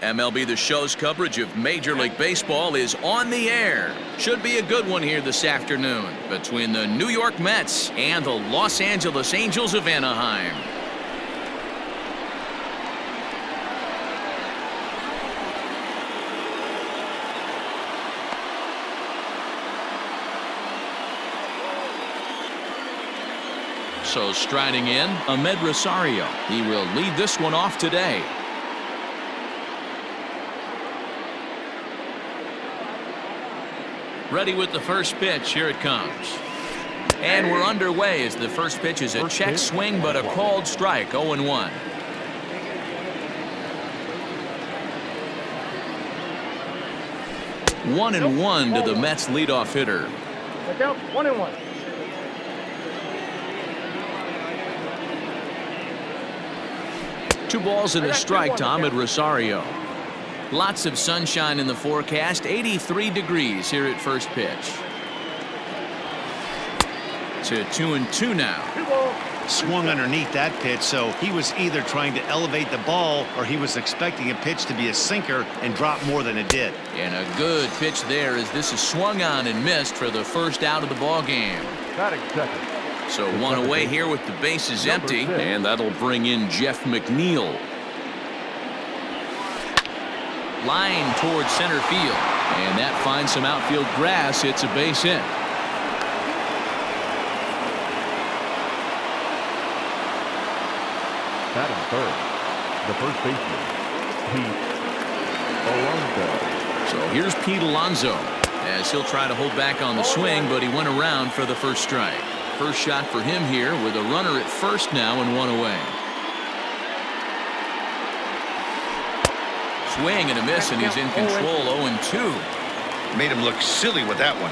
MLB The Show's coverage of Major League Baseball is on the air. Should be a good one here this afternoon between the New York Mets and the Los Angeles Angels of Anaheim. So striding in, Amed Rosario. He will lead this one off today. Ready with the first pitch. Here it comes. And we're underway as the first pitch is a check swing, but a called strike. 0-1. One and one to the Mets leadoff hitter. 1-1. Two balls and a strike to Amed Rosario. Lots of sunshine in the forecast. 83 degrees here at first pitch. To 2-2 now. Swung underneath that pitch, so he was either trying to elevate the ball or he was expecting a pitch to be a sinker and drop more than it did. And a good pitch there as this is swung on and missed for the first out of the ball game. So one away here with the bases empty, and that'll bring in Jeff McNeil. Line towards center field, and that finds some outfield grass. It's a base hit. Batting third, the first baseman, Pete Alonso. So here's Pete Alonso as he'll try to hold back on the swing, but he went around for the first strike. First shot for him here with a runner at first now and one away. Swing and a miss, and he's in control. 0-2. Made him look silly with that one.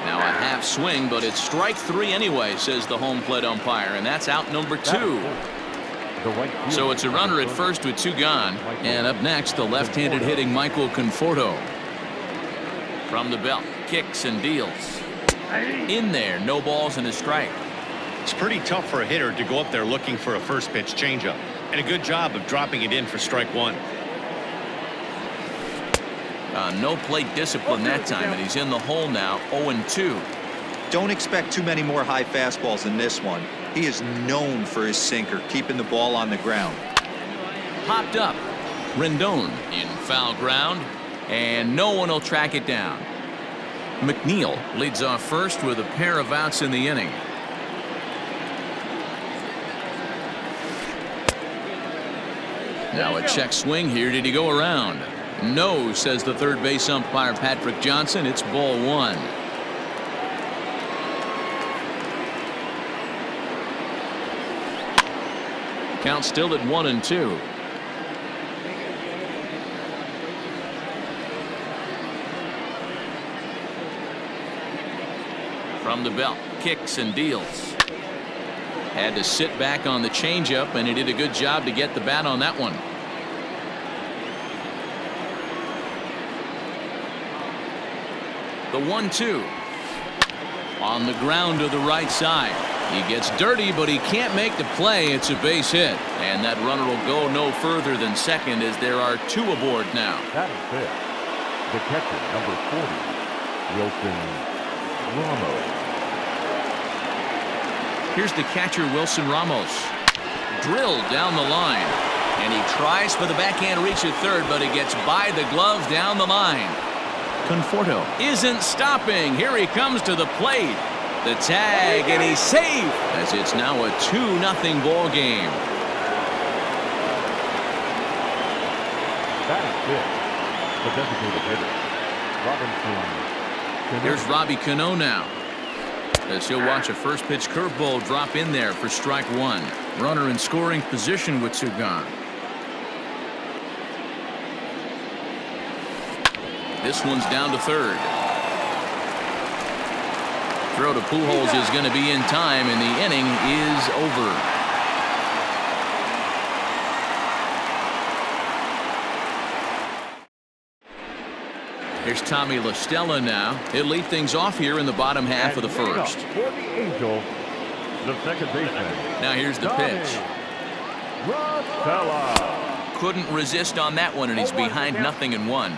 Now a half swing, but it's strike three anyway, says the home plate umpire, and that's out number 2. So it's a runner at first with 2 gone. And up next, the left-handed hitting Michael Conforto. From the belt, kicks and deals. In there, no balls and a strike. It's pretty tough for a hitter to go up there looking for a first pitch changeup, and a good job of dropping it in for strike 1. No plate discipline that time, and he's in the hole now. 0-2. Don't expect too many more high fastballs in this one. He is known for his sinker, keeping the ball on the ground. Popped up. Rendon in foul ground, and no one will track it down. McNeil leads off first with a pair of outs in the inning. Now a check swing here. Did he go around? No, says the third base umpire Patrick Johnson. It's ball 1. Count still at 1-2. From the belt, kicks and deals. Had to sit back on the changeup, and he did a good job to get the bat on that one. The 1-2. On the ground to the right side. He gets dirty, but he can't make the play. It's a base hit, and that runner will go no further than second as there are 2 aboard now. That is fifth. The catcher, number 40, Wilson Ramos. Here's the catcher, Wilson Ramos. Drilled down the line, and he tries for the backhand reach at third, but it gets by the glove down the line. Conforto isn't stopping. Here he comes to the plate. The tag, and he's safe as it's now a 2-0 ball game. That is fifth. The designated hitter, Robinson. Here's Robbie Cano now, as he'll watch a first pitch curveball drop in there for strike 1. Runner in scoring position with 2 gone. This one's down to third. Throw to Pujols is going to be in time, and the inning is over. Here's Tommy La Stella now. He'll lead things off here in the bottom half of the first. For the Angels, The second baseman. Now here's the pitch. Rosella. Couldn't resist on that one, and he's behind 0-1.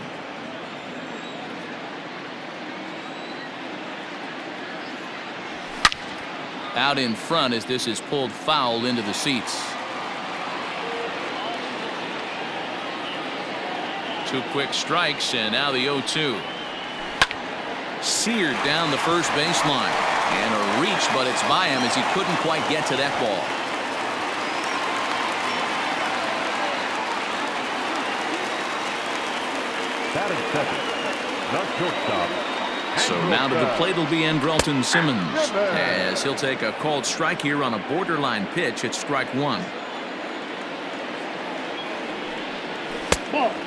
Out in front as this is pulled foul into the seats. 2 quick strikes, and now the 0-2. Seared down the first baseline. And a reach, but it's by him as he couldn't quite get to that ball. Batting second. The shortstop. So now to the plate will be Andrelton Simmons, as he'll take a called strike here on a borderline pitch at strike 1.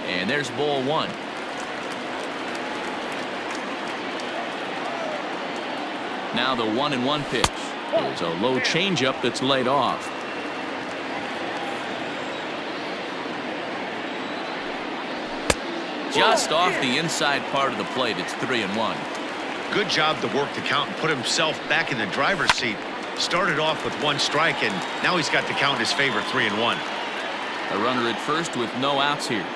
And there's ball 1. Now the 1-1 pitch. It's a low changeup that's laid off. Just off the inside part of the plate. It's 3-1. Good job to work the count and put himself back in the driver's seat. Started off with 1 strike, and now he's got the count in his favor, 3-1. A runner at first with no outs here.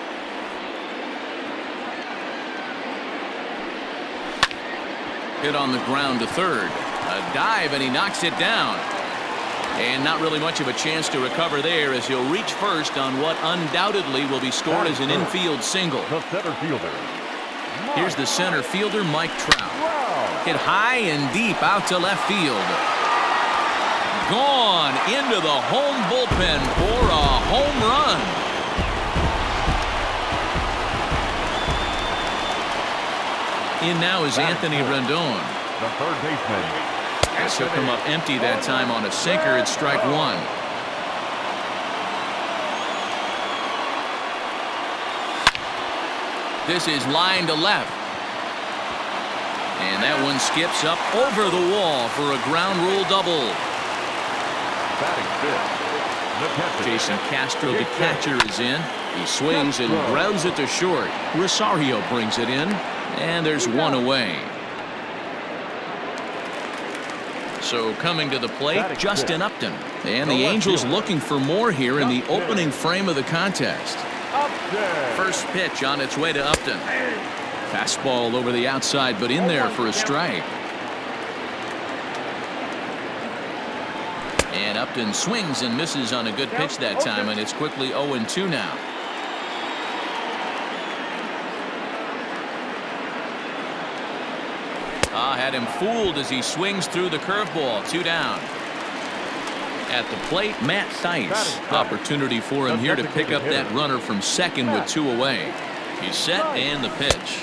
Hit on the ground to third. A dive, and he knocks it down. And not really much of a chance to recover there, as he'll reach first on what undoubtedly will be scored as an infield single. The center fielder. Here's the center fielder, Mike Trout. Hit high and deep out to left field. Gone into the home bullpen for a home run. In now is Anthony Rendon. The third baseman. As he'll come up empty that time on a sinker at strike 1. This is line to left. And that one skips up over the wall for a ground rule double. Batting fifth. The catcher. Jason Castro, the catcher, is in. He swings and grounds it to short. Rosario brings it in. And there's 1 away. So coming to the plate, Justin Upton. And the Angels looking for more here in the opening frame of the contest. First pitch on its way to Upton. Fastball over the outside, but in there for a strike. And Upton swings and misses on a good pitch that time, and it's quickly 0-2 now. Had him fooled as he swings through the curveball. 2 down. At the plate, Matt Theis. Opportunity for him here to pick up that runner from second with 2 away. He's set and the pitch.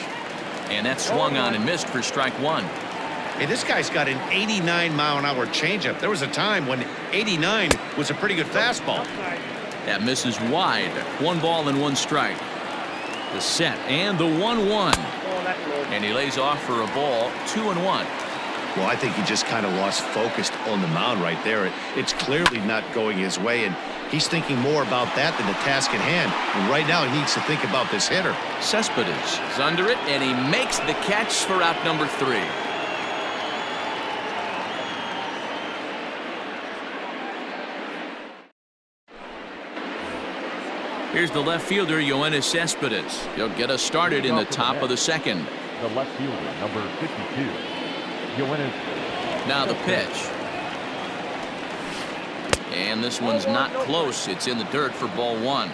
And that swung on and missed for strike 1. Hey, this guy's got an 89-mile-an-hour changeup. There was a time when 89 was a pretty good fastball. That misses wide. 1 ball and 1 strike. The set and the 1-1. And he lays off for a ball. 2-1. Well, I think he just kind of lost focus on the mound right there. It's clearly not going his way, and he's thinking more about that than the task at hand. And right now he needs to think about this hitter. Cespedes is under it, and he makes the catch for out number 3. Here's the left fielder, Yoenis Cespedes. He'll get us started in the top of the second. The left fielder, number 52. Yoenis. Now the pitch. And this one's not close. It's in the dirt for ball 1.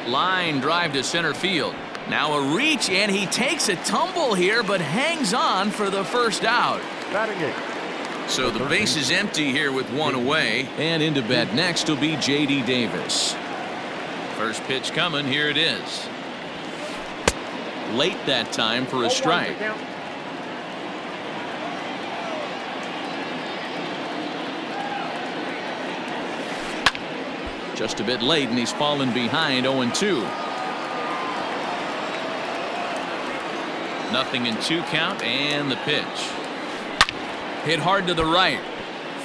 Line drive to center field. Now a reach, and he takes a tumble here, but hangs on for the first out. Batting 8. So the base is empty here with 1 away. And into bat next will be J.D. Davis. First pitch coming. Here it is. Late that time for a strike. Just a bit late, and he's fallen behind 0-2. 0-2 count, and the pitch. Hit hard to the right.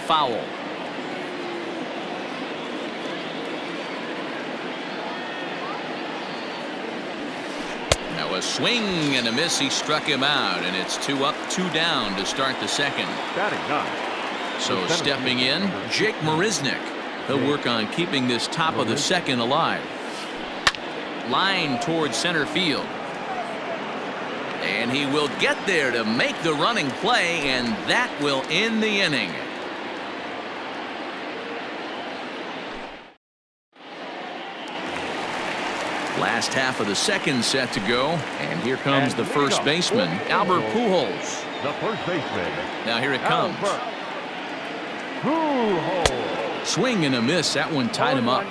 Foul. Now a swing and a miss. He struck him out, and it's 2 up, 2 down to start the second. Batting 9. So stepping in, Jake Marisnick. He'll work on keeping this top of the second alive. Line towards center field. And he will get there to make the running play, and that will end the inning. Last half of the second set to go, and here comes the first baseman, Albert Pujols. The first baseman. Now here it comes. Pujols. Swing and a miss. That one tied him up.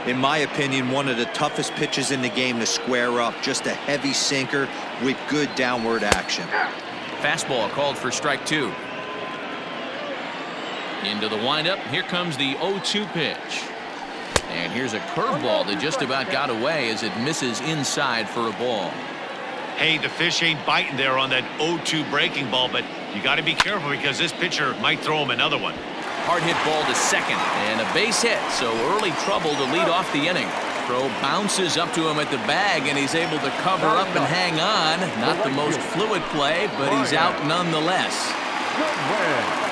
In my opinion, one of the toughest pitches in the game to square up. Just a heavy sinker with good downward action. Fastball called for strike 2. Into the windup. Here comes the 0-2 pitch. And here's a curveball that just about got away as it misses inside for a ball. Hey, the fish ain't biting there on that 0-2 breaking ball, but you got to be careful because this pitcher might throw him another one. Hard hit ball to second, and a base hit, so early trouble to lead off the inning. Throw bounces up to him at the bag, and he's able to cover up and hang on. Not the most fluid play, but he's out nonetheless. Good win.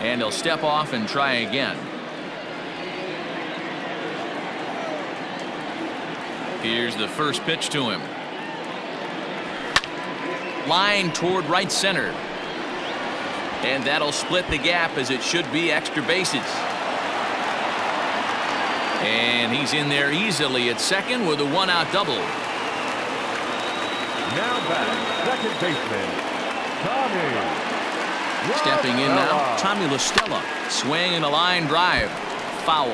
And he'll step off and try again. Here's the first pitch to him. Line toward right center. And that'll split the gap, as it should be extra bases. And he's in there easily at second with a 1-out double. Now back, second baseman, Tommy. Stepping in now, Tommy La Stella. Swing and a line drive. Foul.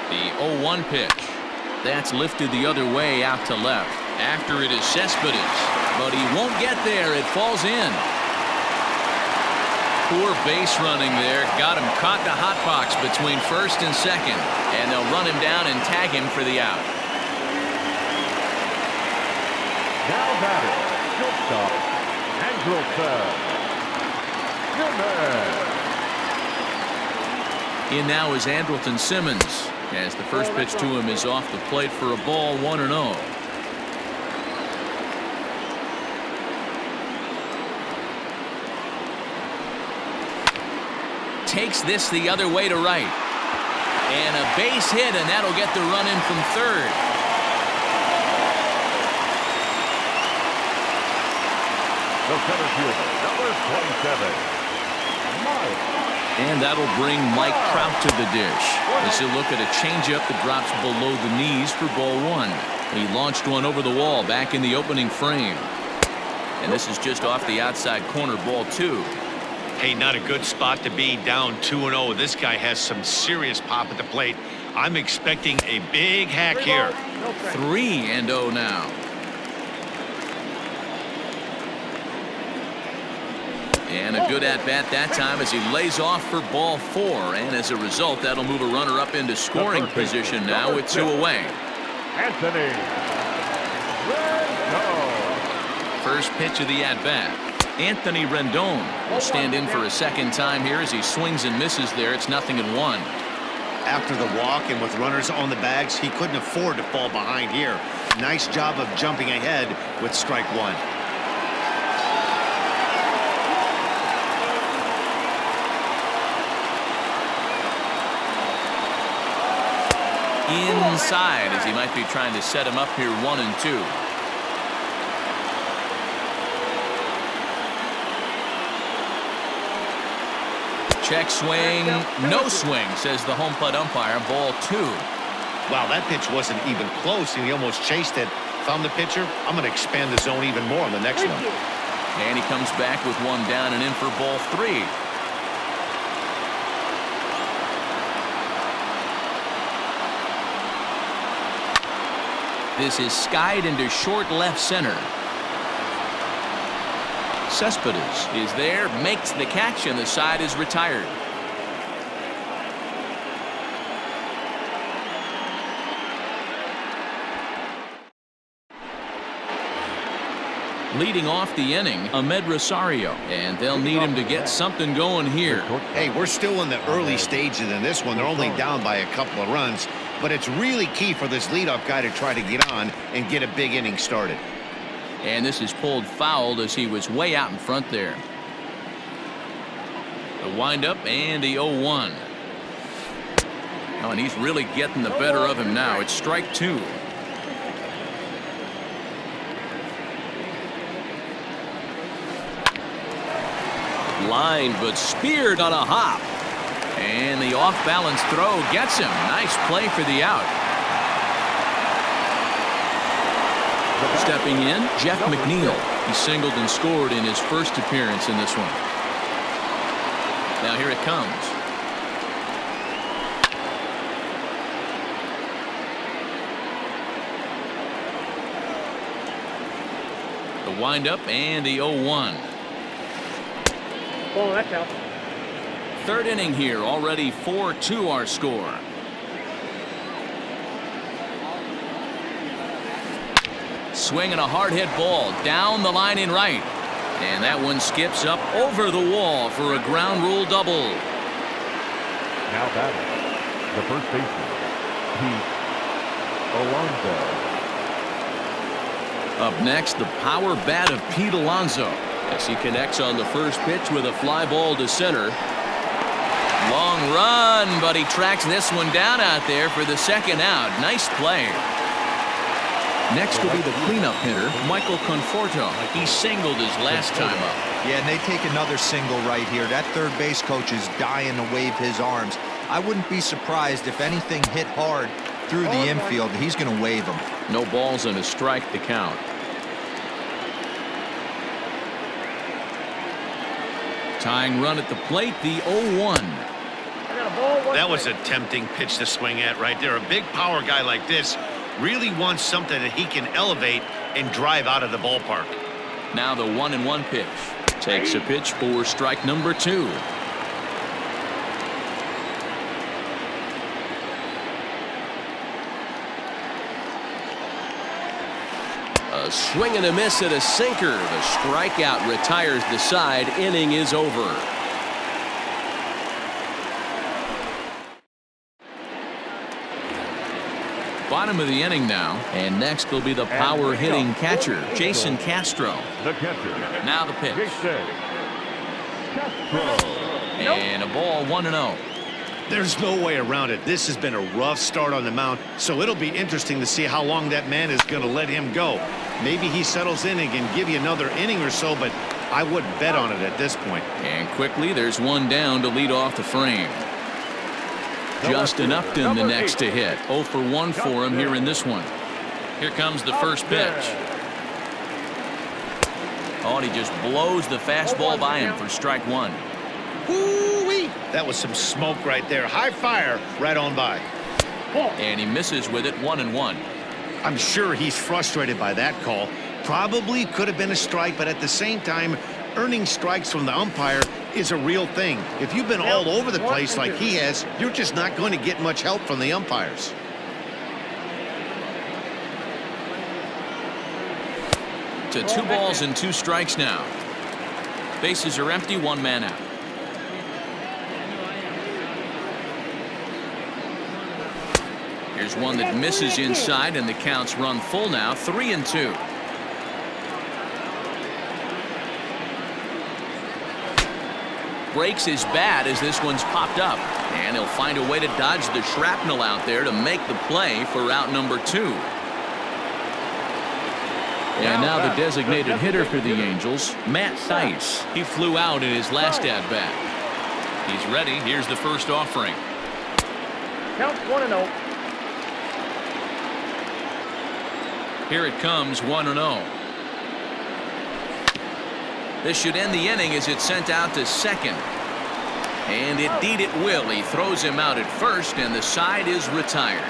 The 0-1 pitch. That's lifted the other way out to left. After it is Cespedes, but he won't get there. It falls in. Poor base running there. Got him caught in a hot box between first and second. And they'll run him down and tag him for the out. Now batting, shortstop, Andrelton. In now is Andrelton Simmons, as the first pitch to him is off the plate for a ball, 1-0. Takes this the other way to right. And a base hit, and that'll get the run in from third. The center fielder, number 27, Mike. And that'll bring Mike Trout to the dish as he'll look at a changeup that drops below the knees for ball 1. He launched one over the wall back in the opening frame. And this is just off the outside corner, ball 2. Hey, not a good spot to be, down 2-0. This guy has some serious pop at the plate. I'm expecting a big hack here. 3-0 now. And a good at-bat that time as he lays off for ball 4. And as a result, that'll move a runner up into scoring position now with 2 away. Anthony Rendon. First pitch of the at-bat. Anthony Rendon will stand in for a second time here as he swings and misses there. It's 0-1. After the walk and with runners on the bags, he couldn't afford to fall behind here. Nice job of jumping ahead with strike 1. Inside as he might be trying to set him up here, 1-2. Check swing, no swing, says the home plate umpire. Ball 2. Wow, that pitch wasn't even close, and he almost chased it. If I'm the pitcher, I'm going to expand the zone even more on the next one. And he comes back with one down and in for ball 3. This is skied into short left center. Cespedes is there, makes the catch, and the side is retired. Leading off the inning, Ahmed Rosario, and they'll need him to get something going here. Hey, we're still in the early stages in this one. They're only down by a couple of runs, but it's really key for this leadoff guy to try to get on and get a big inning started. And this is pulled fouled as he was way out in front there. The windup and the 0-1. Oh, and he's really getting the better of him now. It's strike 2. Line, but speared on a hop. And the off-balance throw gets him. Nice play for the out. Stepping in, Jeff McNeil. He singled and scored in his first appearance in this one. Now here it comes. The windup and the 0-1. Oh, that's out. Third inning here, already 4-2 our score. Swinging a hard hit ball down the line in right. And that one skips up over the wall for a ground rule double. Now batting, the first baseman, Pete Alonso. Up next, the power bat of Pete Alonso as he connects on the first pitch with a fly ball to center. Long run, but he tracks this one down out there for the second out. Nice play. Next will be the cleanup hitter, Michael Conforto. He singled his last time up. Yeah, and they take another single right here. That third base coach is dying to wave his arms. I wouldn't be surprised if anything hit hard through the infield. He's going to wave them. No balls and a strike to count. Tying run at the plate, the 0-1. That was a tempting pitch to swing at right there. A big power guy like this really wants something that he can elevate and drive out of the ballpark. Now the 1-1 pitch. Takes a pitch for strike number 2. A swing and a miss at a sinker. The strikeout retires the side. Inning is over. Bottom of the inning now, and next will be the power hitting catcher, Jason Castro. The catcher. Now the pitch. Jason Castro. And a ball 1-0. There's no way around it. This has been a rough start on the mound, so it'll be interesting to see how long that man is going to let him go. Maybe he settles in and can give you another inning or so, but I wouldn't bet on it at this point. And quickly, there's one down to lead off the frame. Justin Upton the next to hit. 0 for 1 for him here in this one. Here comes the first pitch. Oh, and he just blows the fastball by him for strike 1. Woo-wee! That was some smoke right there. High fire right on by. And he misses with it. 1-1. I'm sure he's frustrated by that call. Probably could have been a strike, but at the same time, earning strikes from the umpire is a real thing. If you've been all over the place like he has, you're just not going to get much help from the umpires. To 2 balls and 2 strikes now. Bases are empty, 1 man out. Here's one that misses inside, and the counts run full now, 3-2. Breaks his bat as this one's popped up, and he'll find a way to dodge the shrapnel out there to make the play for out number 2. And now the designated hitter for the Angels, Matt Thaiss. He flew out in his last at-bat. He's ready. Here's the first offering. Count 1-0. Here it comes, 1-0. This should end the inning as it's sent out to second. And indeed it will. He throws him out at first, and the side is retired.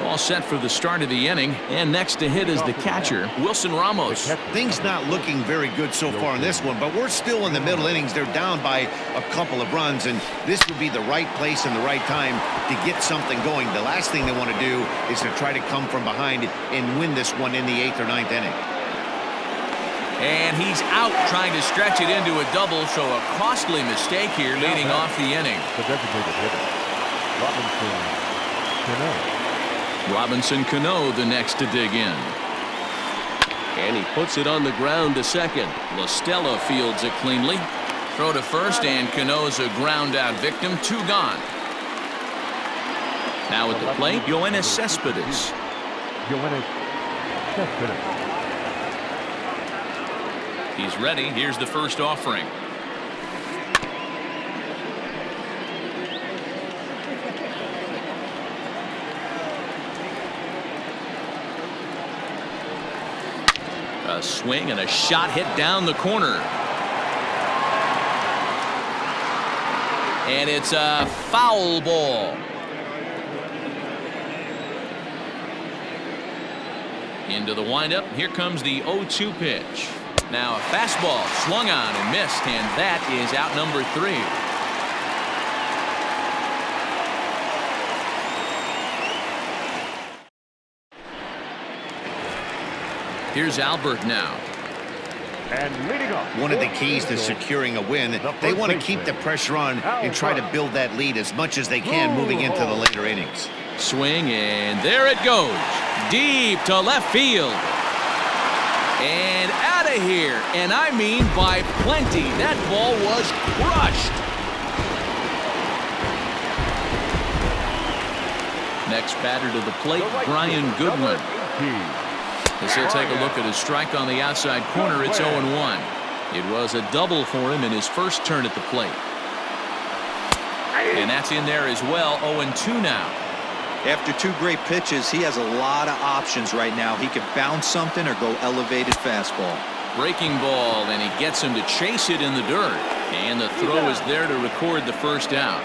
All set for the start of the inning, and next to hit is the catcher, Wilson Ramos. Things not looking very good so far in this one, but we're still in the middle innings. They're down by a couple of runs, and this would be the right place and the right time to get something going. The last thing they want to do is to try to come from behind and win this one in the 8th or 9th inning. And he's out trying to stretch it into a double, so a costly mistake here leading off the inning. The designated hitter, Robinson Cano. Robinson Cano the next to dig in. And he puts it on the ground to second. LaStella fields it cleanly. Throw to first, and Cano's a ground out victim. 2 gone. Now at the plate, Yoenis Cespedes. He's ready. Here's the first offering. A swing and a shot hit down the corner. And it's a foul ball. Into the windup. Here comes the 0-2 pitch. Now a fastball swung on and missed, and that is out number 3. Here's Albert now. And leading off, one of the keys to securing a win, they want to keep the pressure on and try to build that lead as much as they can moving into the later innings. Swing, and there it goes. Deep to left field. And out of here. And I mean by plenty. That ball was crushed. Next batter to the plate, Brian Goodwin. As he'll take a look at his strike on the outside corner, it's 0-1. It was a double for him in his first turn at the plate. And that's in there as well, 0-2 now. After 2 great pitches, he has a lot of options right now. He could bounce something or go elevated fastball. Breaking ball, and he gets him to chase it in the dirt. And the throw is there to record the first out.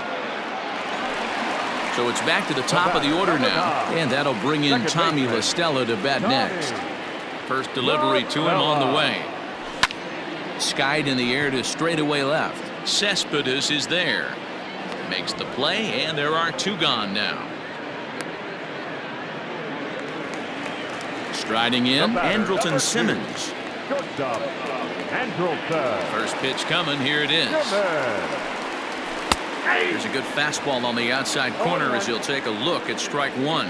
So it's back to the top of the order now, and that'll bring in Tommy LaStella to bat next. First delivery to him on the way. Skied in the air to straightaway left. Cespedes is there. Makes the play, and there are 2 gone now. Striding in, Andrelton Simmons. First pitch coming, here it is. There's a good fastball on the outside corner as he'll take a look at strike 1.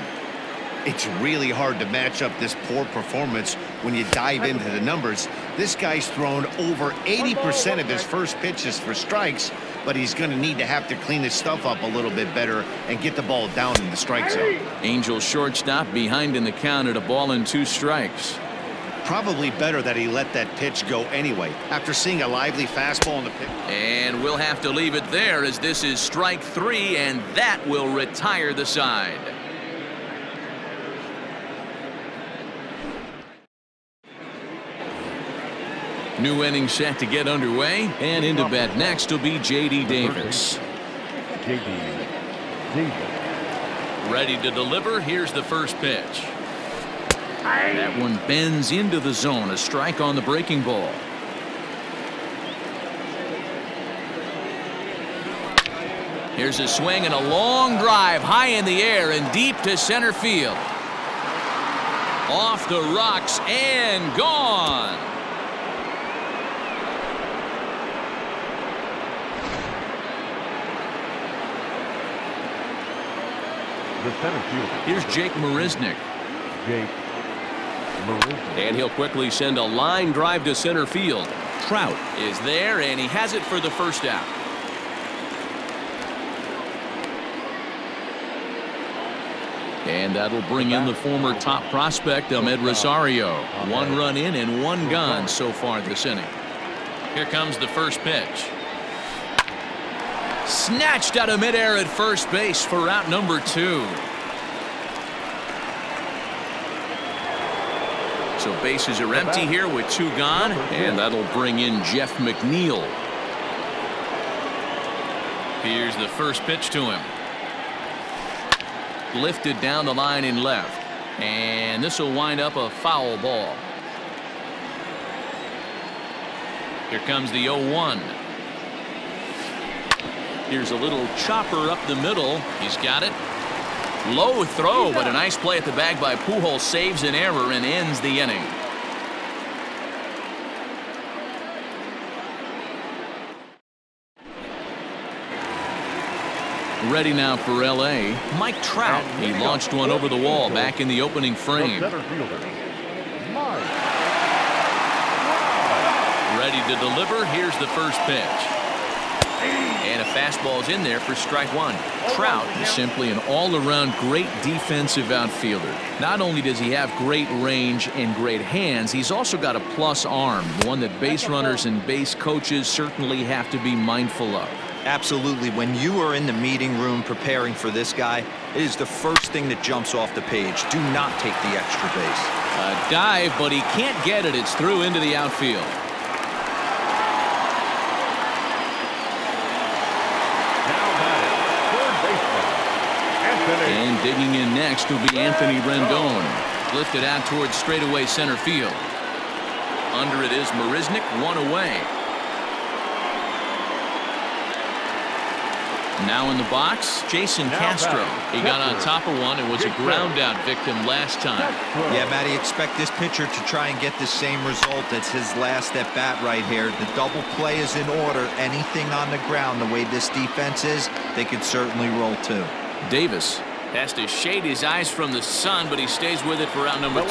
It's really hard to match up this poor performance when you dive into the numbers. This guy's thrown over 80% of his first pitches for strikes, but he's going to need to have to clean his stuff up a little bit better and get the ball down in the strike zone. Angels shortstop behind in the count at 1-2 strikes. Probably better that he let that pitch go anyway after seeing a lively fastball in the pitch. And we'll have to leave it there as this is strike 3, and that will retire the side. New inning set to get underway, and into bat next will be J.D. Davis. Ready to deliver. Here's the first pitch. That one bends into the zone. A strike on the breaking ball. Here's a swing and a long drive high in the air and deep to center field. Off the rocks and gone. The center fielder. Here's Jake Marisnick. And he'll quickly send a line drive to center field. Trout is there, and he has it for the first out. And that'll bring in the former top prospect, Ahmed Rosario. 1 run in and 1 gone so far this inning. Here comes the first pitch. Snatched out of midair at first base for out number 2. So bases are empty here with 2 gone, and that'll bring in Jeff McNeil. Here's the first pitch to him. Lifted down the line in left, and this will wind up a foul ball. Here comes the 0-1. Here's a little chopper up the middle. He's got it. Low throw, but a nice play at the bag by Pujols. Saves an error and ends the inning. Ready now for L.A. Mike Trout. He launched one over the wall back in the opening frame. Ready to deliver. Here's the first pitch. And a fastball's in there for strike 1. Trout is simply an all-around great defensive outfielder. Not only does he have great range and great hands, he's also got a plus arm, one that base runners and base coaches certainly have to be mindful of. Absolutely. When you are in the meeting room preparing for this guy, it is the first thing that jumps off the page. Do not take the extra base. A dive, but he can't get it. It's through into the outfield. And digging in next will be Anthony Rendon. Lifted out towards straightaway center field. Under it is Marisnick, 1 away. Now in the box, Jason Castro. He got on top of one and was a ground out victim last time. Yeah, Matty, expect this pitcher to try and get the same result as his last at bat right here. The double play is in order. Anything on the ground, the way this defense is, they could certainly roll 2. Davis has to shade his eyes from the sun, but he stays with it for out number 2.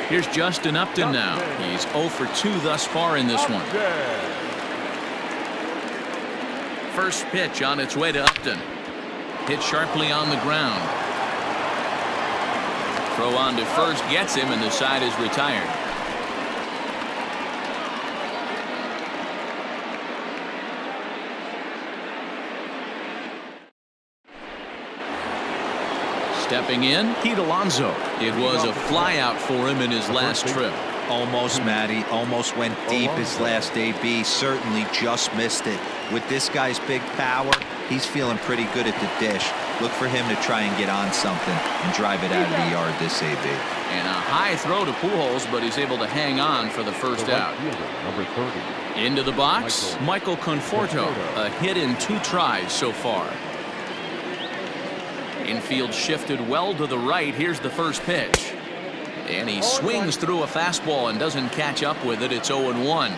Here's Justin Upton now. He's 0 for 2 thus far in this one. First pitch on its way to Upton. Hit sharply on the ground. Throw on to first gets him, and the side is retired. Stepping in, Pete Alonso. It was a flyout for him in his last trip. Almost, Matty. Almost went deep his last AB. Certainly just missed it. With this guy's big power, he's feeling pretty good at the dish. Look for him to try and get on something and drive it out of the yard this AB. And a high throw to Pujols, but he's able to hang on for the first out. Number 30. Into the box, Michael Conforto. A hit in 2 tries so far. Infield shifted well to the right. Here's the first pitch. And he swings through a fastball and doesn't catch up with it. It's 0-1.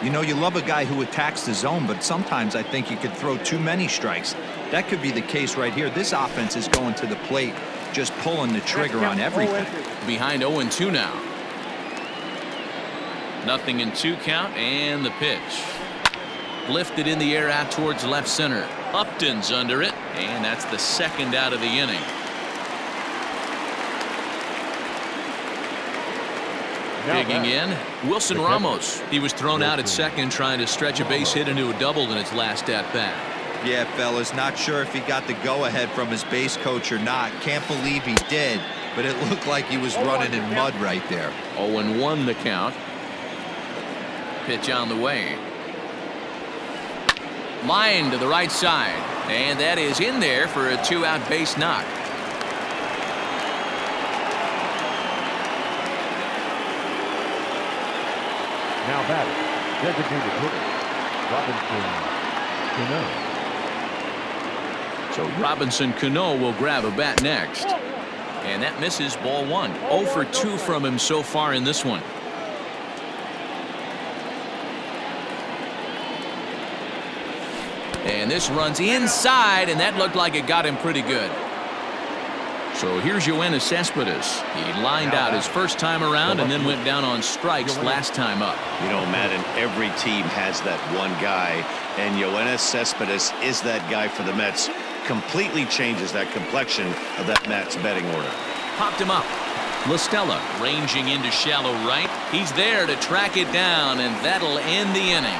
You know, you love a guy who attacks the zone, but sometimes I think you could throw too many strikes. That could be the case right here. This offense is going to the plate, just pulling the trigger on everything. Behind 0-2 now. Nothing in 2 count, and the pitch. Lifted in the air out towards left center. Upton's under it, and that's the second out of the inning. Digging in, Wilson Ramos. He was thrown out at second trying to stretch a base hit into a double in his last at-bat. Yeah, fellas, not sure if he got the go-ahead from his base coach or not. Can't believe he did, but it looked like he was running in mud right there. 0-1 the count. Pitch on the way. Line to the right side, and that is in there for a 2-out base knock. Now batting, designated hitter, Robinson Cano. So Robinson Cano will grab a bat next. And that misses, ball 1. 0 for 2 from him so far in this one. And this runs inside, and that looked like it got him pretty good. So here's Yoenis Cespedes. He lined out his first time around and then went down on strikes last time up. You know, Madden, every team has that one guy, and Yoenis Cespedes is that guy for the Mets. completely changes that complexion of that Mets betting order. Popped him up. LaStella ranging into shallow right. He's there to track it down, and that'll end the inning.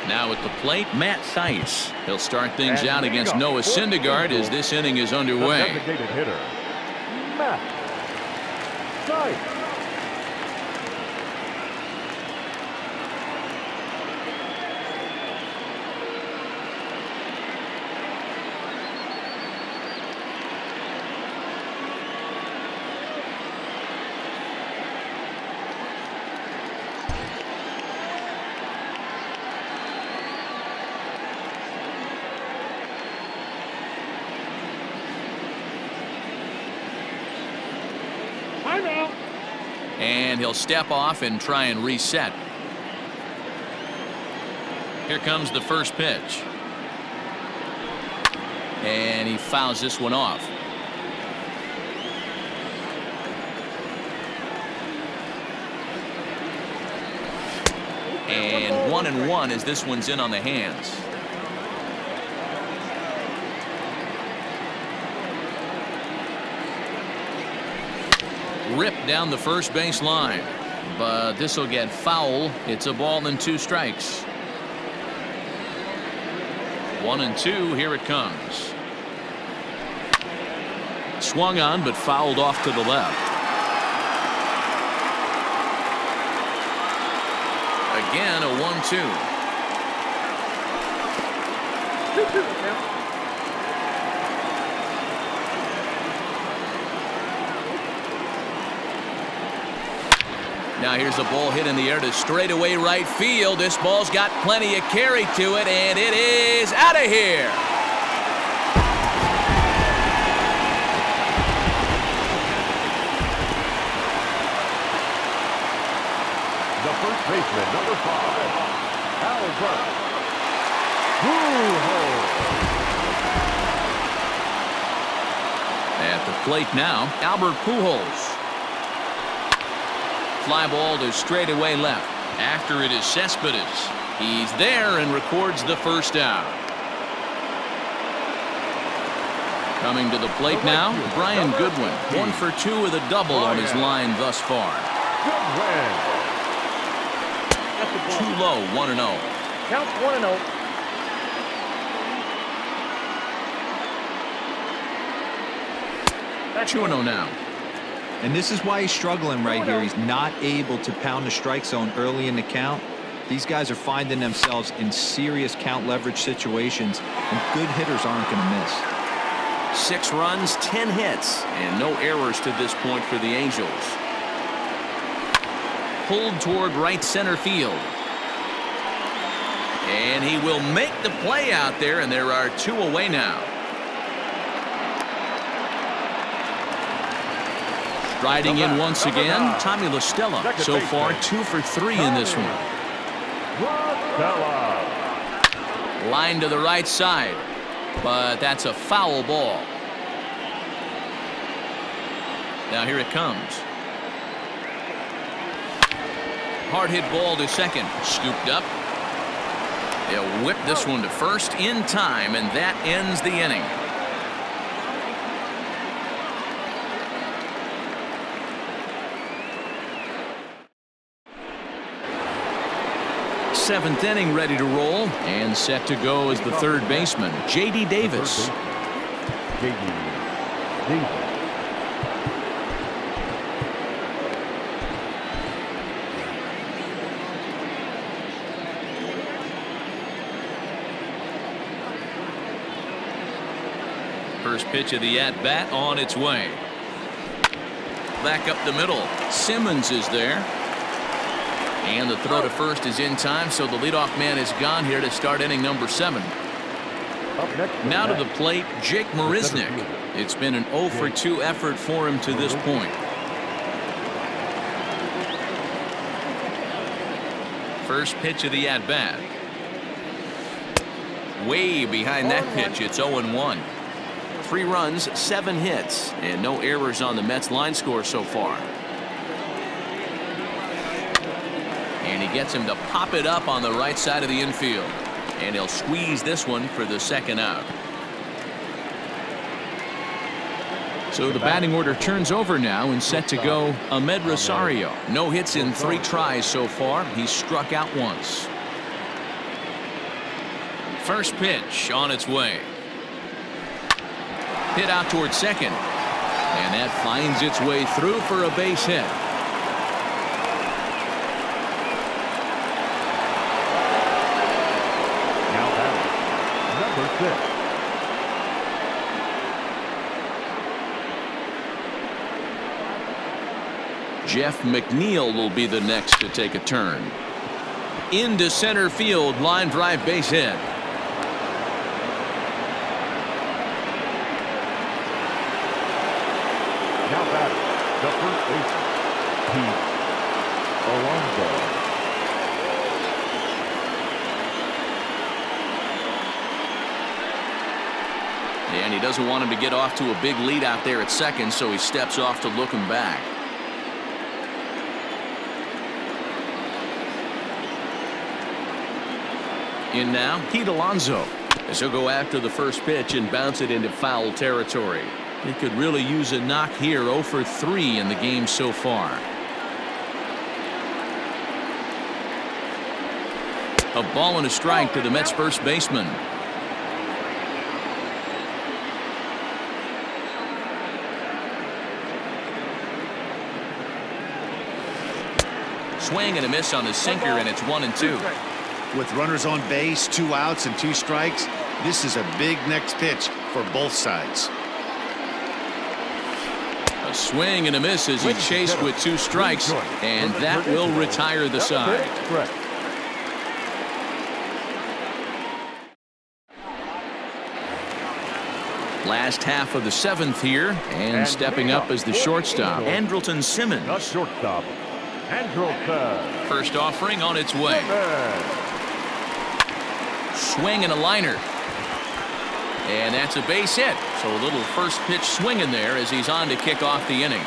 Now at the plate, Matt Theis. He'll start things out against Noah Syndergaard as this inning is underway. Designated hitter, Matt Theis. And he'll step off and try and reset. Here comes the first pitch. And he fouls this one off. And 1-1 as this one's in on the hands. Ripped down the first base line, but this will get foul. It's a ball and 2 strikes. 1-2. Here it comes. Swung on but fouled off to the left. Again a 1-2. Now here's a ball hit in the air to straightaway right field. This ball's got plenty of carry to it, and it is out of here. The first baseman, number 5, Albert Pujols. At the plate now, Albert Pujols. Fly ball to straightaway left. After it is Cespedes. He's there and records the first out. Coming to the plate now, Brian Goodwin. 1 for 2 with a double on his line thus far. Goodwin. Too low, 1-0. Counts 1-0. That's 2-0 now. And this is why he's struggling right here. He's not able to pound the strike zone early in the count. These guys are finding themselves in serious count leverage situations, and good hitters aren't going to miss. 6 runs, 10 hits, and no errors to this point for the Angels. Pulled toward right center field. And he will make the play out there, and there are 2 away now. Riding in once again, Tommy LaStella. So far 2 for 3 in this one. Line to the right side, but that's a foul ball. Now here it comes. Hard hit ball to second. Scooped up. They'll whip this one to first in time, and that ends the inning. 7th inning ready to roll, and set to go as the third baseman, J.D. Davis. J.D. Davis. First pitch of the at-bat on its way. Back up the middle. Simmons is there. And the throw to first is in time, so the leadoff man is gone here to start inning number 7. Now to the plate, Jake Marisnick. It's been an 0 for 2 effort for him to this point. First pitch of the at-bat. Way behind that pitch, it's 0-1. 3 runs, 7 hits, and no errors on the Mets line score so far. And he gets him to pop it up on the right side of the infield. And he'll squeeze this one for the second out. So the batting order turns over now and set to go Ahmed Rosario. No hits in 3 tries so far. He's struck out once. First pitch on its way. Hit out towards second. And that finds its way through for a base hit. Now batting, number 6. Jeff McNeil will be the next to take a turn. Into center field, line drive base hit. Now batting, the first baseman, Pete Alonso. And he doesn't want him to get off to a big lead out there at second, so he steps off to look him back. In now, Pete Alonso, as he'll go after the first pitch and bounce it into foul territory. He could really use a knock here. 0 for 3 in the game so far. A ball and a strike to the Mets first baseman. Swing and a miss on the sinker, and it's 1-2. With runners on base, 2 outs and 2 strikes, this is a big next pitch for both sides. A swing and a miss as he chased with 2 strikes, and that will retire the side. Last half of the 7th here, and stepping up as the shortstop, Andrelton Simmons. The shortstop, Andrelton. First offering on its way. Swing and a liner. And that's a base hit. So a little first pitch swing in there as he's on to kick off the inning.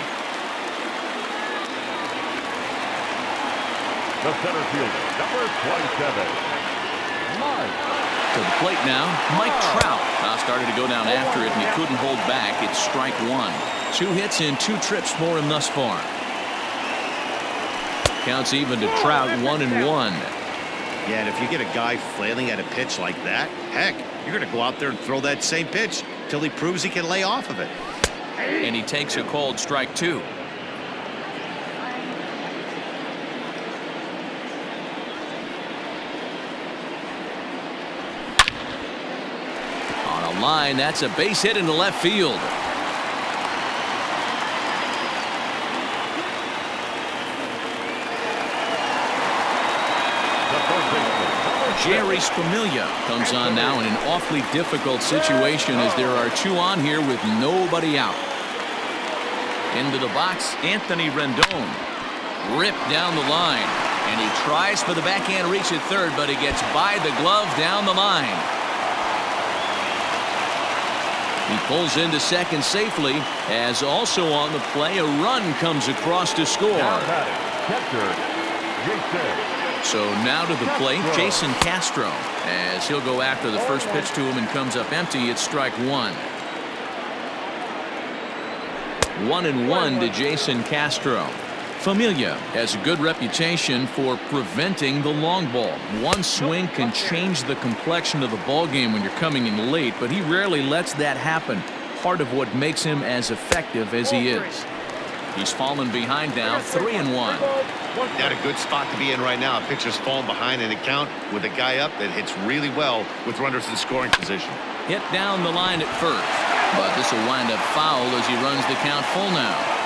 The center fielder, number 27, Mike. To the plate now, Mike Trout. Now started to go down after it, and he couldn't hold back. It's strike 1. 2 hits and 2 trips for him thus far. Counts even to Trout, 1-1. Yeah, and if you get a guy flailing at a pitch like that, heck, you're going to go out there and throw that same pitch till he proves he can lay off of it. And he takes a called strike 2. On a line, that's a base hit into left field. Jerry Familia comes on now in an awfully difficult situation as there are 2 on here with nobody out. Into the box, Anthony Rendon. Ripped down the line, and he tries for the backhand reach at third, but he gets by the glove down the line. He pulls into second safely, as also on the play a run comes across to score. Catcher, Jason. So now to the plate, Jason Castro, as he'll go after the first pitch to him and comes up empty. It's strike 1. 1-1 to Jason Castro. Familia has a good reputation for preventing the long ball. One swing can change the complexion of the ball game when you're coming in late, but he rarely lets that happen. Part of what makes him as effective as he is. He's fallen behind now, 3-1. Not a good spot to be in right now. A pitcher's falling behind in a count with a guy up that hits really well with runners in scoring position. Hit down the line at first, but this will wind up foul as he runs the count full now.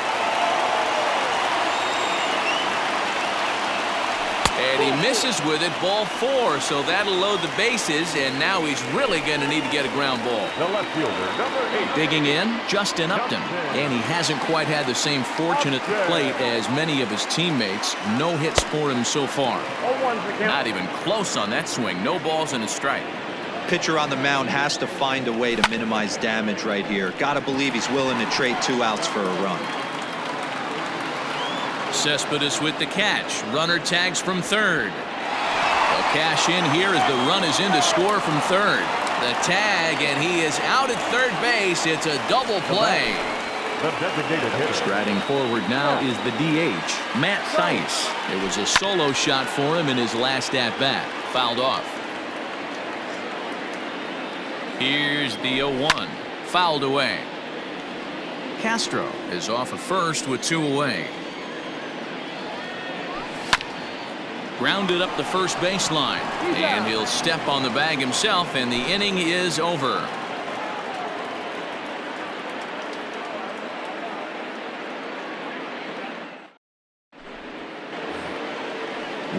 And he misses with it, ball 4, so that'll load the bases, and now he's really going to need to get a ground ball. The left fielder, number 8. Digging in, Justin Upton, and he hasn't quite had the same fortune at the plate as many of his teammates. No hits for him so far. Not even close on that swing. No balls and a strike. Pitcher on the mound has to find a way to minimize damage right here. Got to believe he's willing to trade 2 outs for a run. Cespedes with the catch. Runner tags from third. A cash in here as the run is in to score from third. The tag, and he is out at third base. It's a double play. The designated hitter. Striding forward now is the DH, Matt Theis. It was a solo shot for him in his last at-bat. Fouled off. Here's the 0-1. Fouled away. Castro is off at first with 2 away. Grounded up the first baseline, and he'll step on the bag himself, and the inning is over.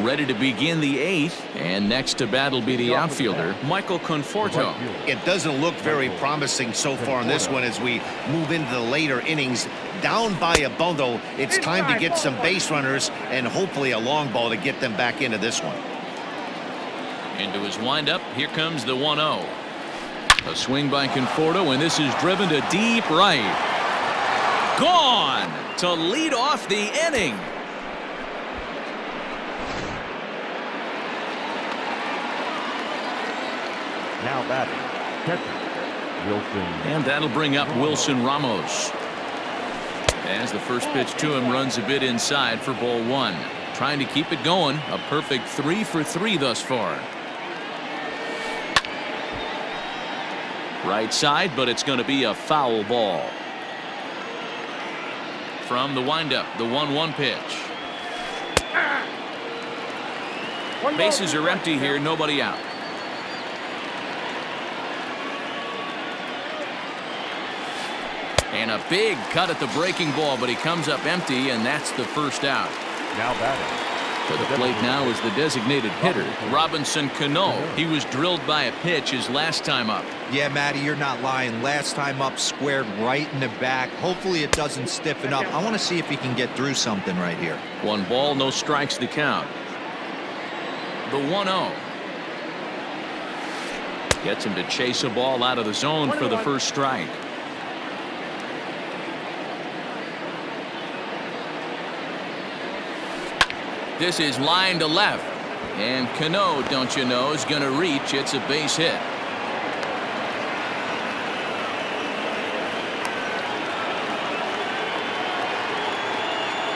Ready to begin the 8th, and next to bat will be the outfielder, Michael Conforto. It doesn't look very promising so far in this one as we move into the later innings. Down by a bundle, it's time to get some base runners and hopefully a long ball to get them back into this one. Into his windup, here comes the 1-0. A swing by Conforto, and this is driven to deep right. Gone to lead off the inning. Now batting, catcher, Wilson. And that'll bring up Wilson Ramos. As the first pitch to him runs a bit inside for ball 1. Trying to keep it going. A perfect 3 for 3 thus far. Right side, but it's going to be a foul ball. From the windup, the 1-1 pitch. Bases are empty here, nobody out. And a big cut at the breaking ball, but he comes up empty, and that's the first out. Now batting. To the plate now is the designated hitter, Robinson Cano. He was drilled by a pitch his last time up. Yeah, Matty, you're not lying. Last time up, squared right in the back. Hopefully it doesn't stiffen up. I want to see if he can get through something right here. 1 ball, no strikes to count. The 1-0. Gets him to chase a ball out of the zone for the first strike. This is line to left. And Cano, don't you know, is going to reach. It's a base hit.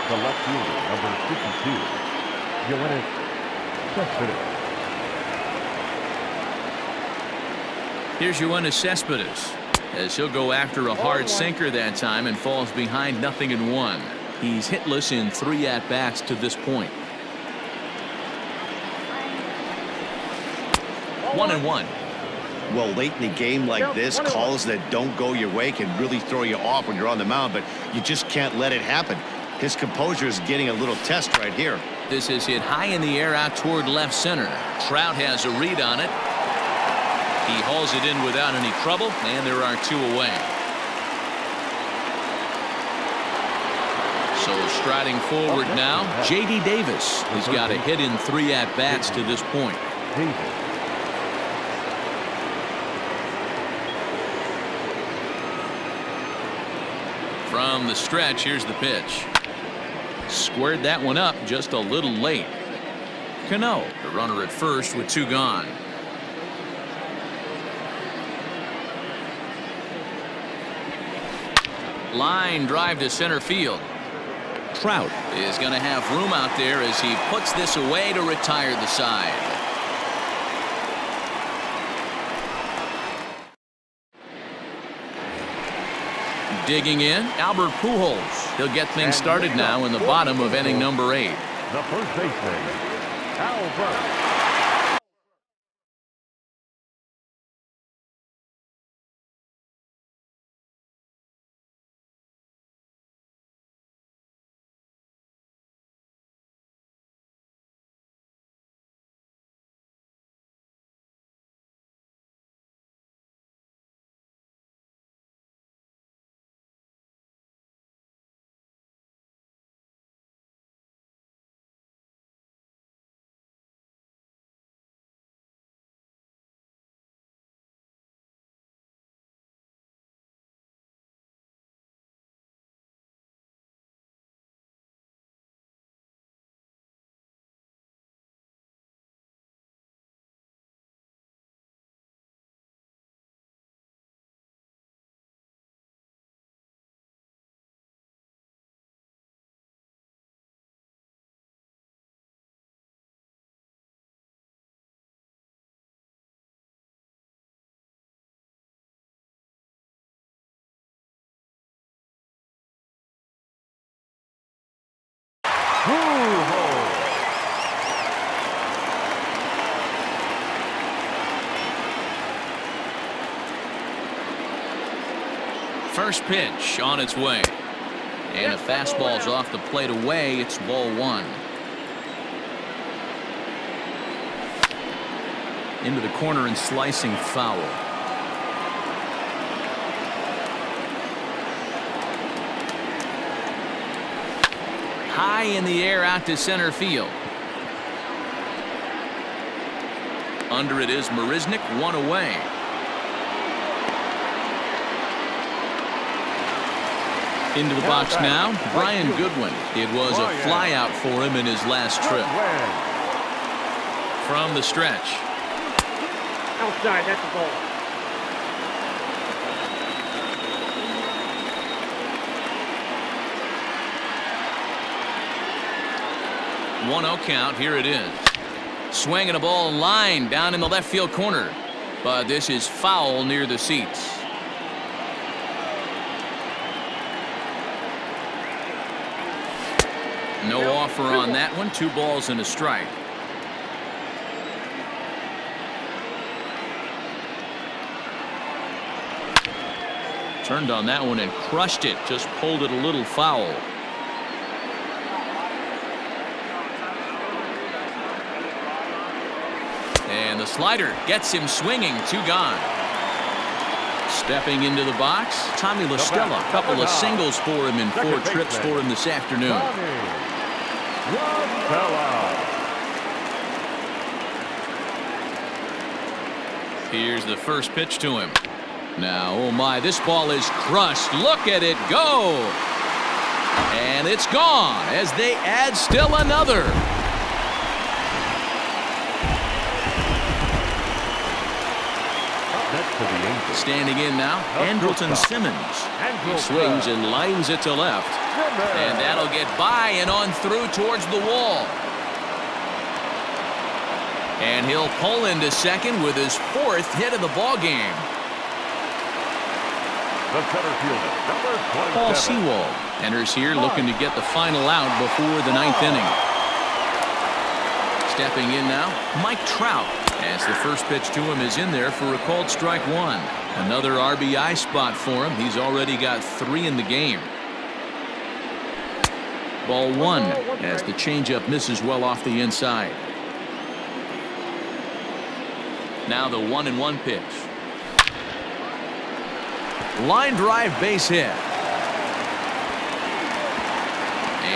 The left fielder, number 52, Yoenis Cespedes. Here's Yoenis Cespedes, as he'll go after a hard sinker that time and falls behind 0-1. He's hitless in 3 at-bats to this point. 1-1. Well, late in the game like this, calls that don't go your way can really throw you off when you're on the mound, but you just can't let it happen. His composure is getting a little test right here. This is hit high in the air out toward left center. Trout has a read on it. He hauls it in without any trouble, and there are 2 away. So striding forward now, J.D. Davis. He's got a hit in 3 at-bats to this point. Davis. From the stretch, here's the pitch. Squared that one up just a little late. Cano, the runner at first with 2 gone. Line drive to center field. Trout is going to have room out there as he puts this away to retire the side. Digging in, Albert Pujols. He'll get things started now in the bottom of inning number 8. The first baseman, Albert. First pitch on its way. And a fastball's off the plate away. It's ball 1. Into the corner and slicing foul. High in the air out to center field. Under it is Marisnick, 1 away. Into the box now, Brian Goodwin. It was a flyout for him in his last trip. From the stretch. Outside, that's a ball. One-0 count. Here it is. Swinging a ball line down in the left field corner. But this is foul near the seats. No offer on that one. 2 balls and a strike. Turned on that one and crushed it. Just pulled it a little foul. And the slider gets him swinging. 2 gone. Stepping into the box, Tommy La Stella. A couple of singles for him in 4 trips for him this afternoon. Here's the first pitch to him. Now, oh my, this ball is crushed. Look at it go. And it's gone as they add still another. Standing in now, Andrelton Simmons. He swings and lines it to left. And that'll get by and on through towards the wall. And he'll pull into second with his 4th hit of the ball game. The center fielder, number 27. Paul Sewald enters here looking to get the final out before the 9th inning. Stepping in now, Mike Trout, as the first pitch to him is in there for a called strike 1. Another RBI spot for him. He's already got 3 in the game. Ball 1 as the changeup misses well off the inside. Now the 1-1 pitch. Line drive, base hit.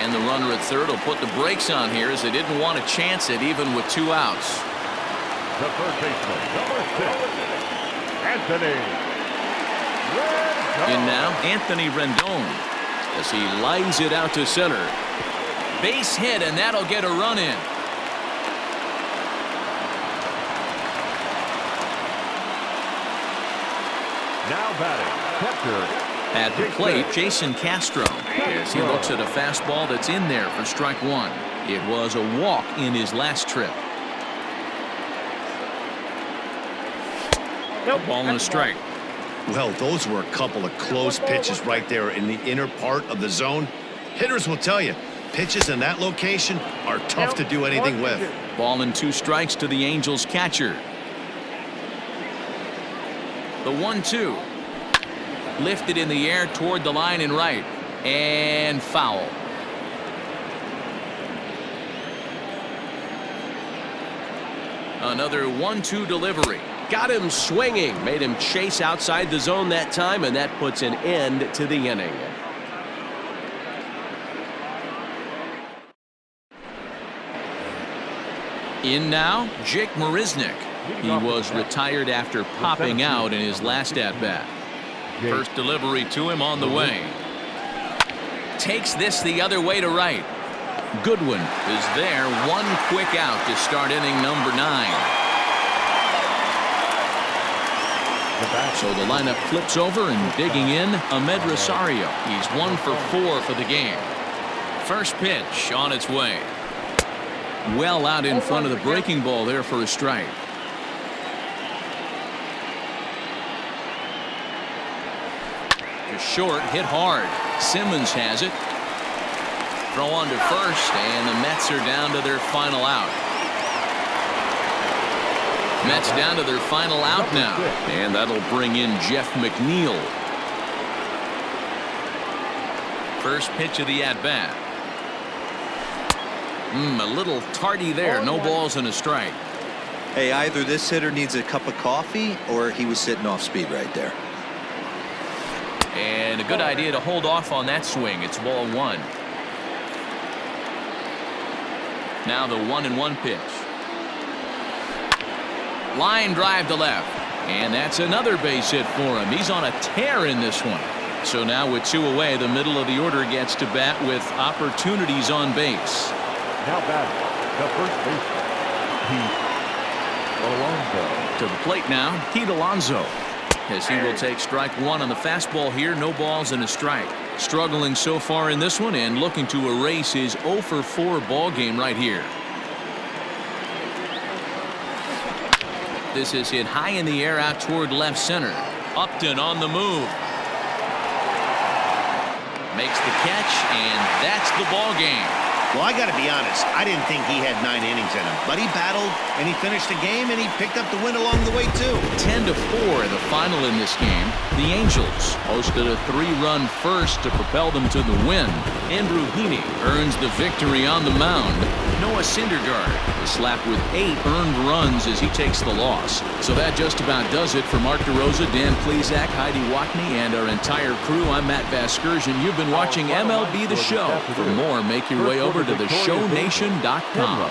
And the runner at third will put the brakes on here as they didn't want to chance it even with 2 outs. The first baseman, number 6, Anthony Rendon. In now, Anthony Rendon as he lines it out to center. Base hit, and that'll get a run in. Now batting, catcher. At the plate, Jason Castro, as he looks at a fastball that's in there for strike 1. It was a walk in his last trip. Ball and a strike. Well, those were a couple of close pitches right there in the inner part of the zone. Hitters will tell you, pitches in that location are tough to do anything with. Ball and 2 strikes to the Angels catcher. The 1-2. Lifted in the air toward the line and right. And foul. Another 1-2 delivery. Got him swinging, made him chase outside the zone that time, and that puts an end to the inning. In now, Jake Marisnick. He was retired after popping out in his last at-bat. First delivery to him on the way. Takes this the other way to right. Goodwin is there. 1 quick out to start inning number 9. So the lineup flips over and digging in, Ahmed Rosario. He's 1 for 4 for the game. First pitch on its way. Well out in front of the breaking ball there for a strike. To short, hit hard. Simmons has it. Throw on to first, and the Mets are down to their final out. Mets down to their final out now, and that'll bring in Jeff McNeil. First pitch of the at-bat. A little tardy there. No balls and a strike. Hey, either this hitter needs a cup of coffee or he was sitting off speed right there. And a good idea to hold off on that swing. It's ball one. Now the 1-1 pitch. Line drive to left. And that's another base hit for him. He's on a tear in this one. So now with 2 away, the middle of the order gets to bat with opportunities on base. Now batting, the first baseman, Alonso. To the plate now, Pete Alonso. As he will take strike one on the fastball here. No balls and a strike. Struggling so far in this one and looking to erase his 0 for 4 ball game right here. This is hit high in the air out toward left center. Upton on the move. Makes the catch, and that's the ball game. Well, I got to be honest. I didn't think he had 9 innings in him, but he battled and he finished the game and he picked up the win along the way too. 10-4 the final in this game. The Angels posted a 3-run first to propel them to the win. Andrew Heaney earns the victory on the mound. Noah Syndergaard is slapped with 8 earned runs as he takes the loss. So that just about does it for Mark DeRosa, Dan Plesac, Heidi Watney, and our entire crew. I'm Matt Vasgersian. You've been watching MLB The Show. For more, make your way over to theshownation.com.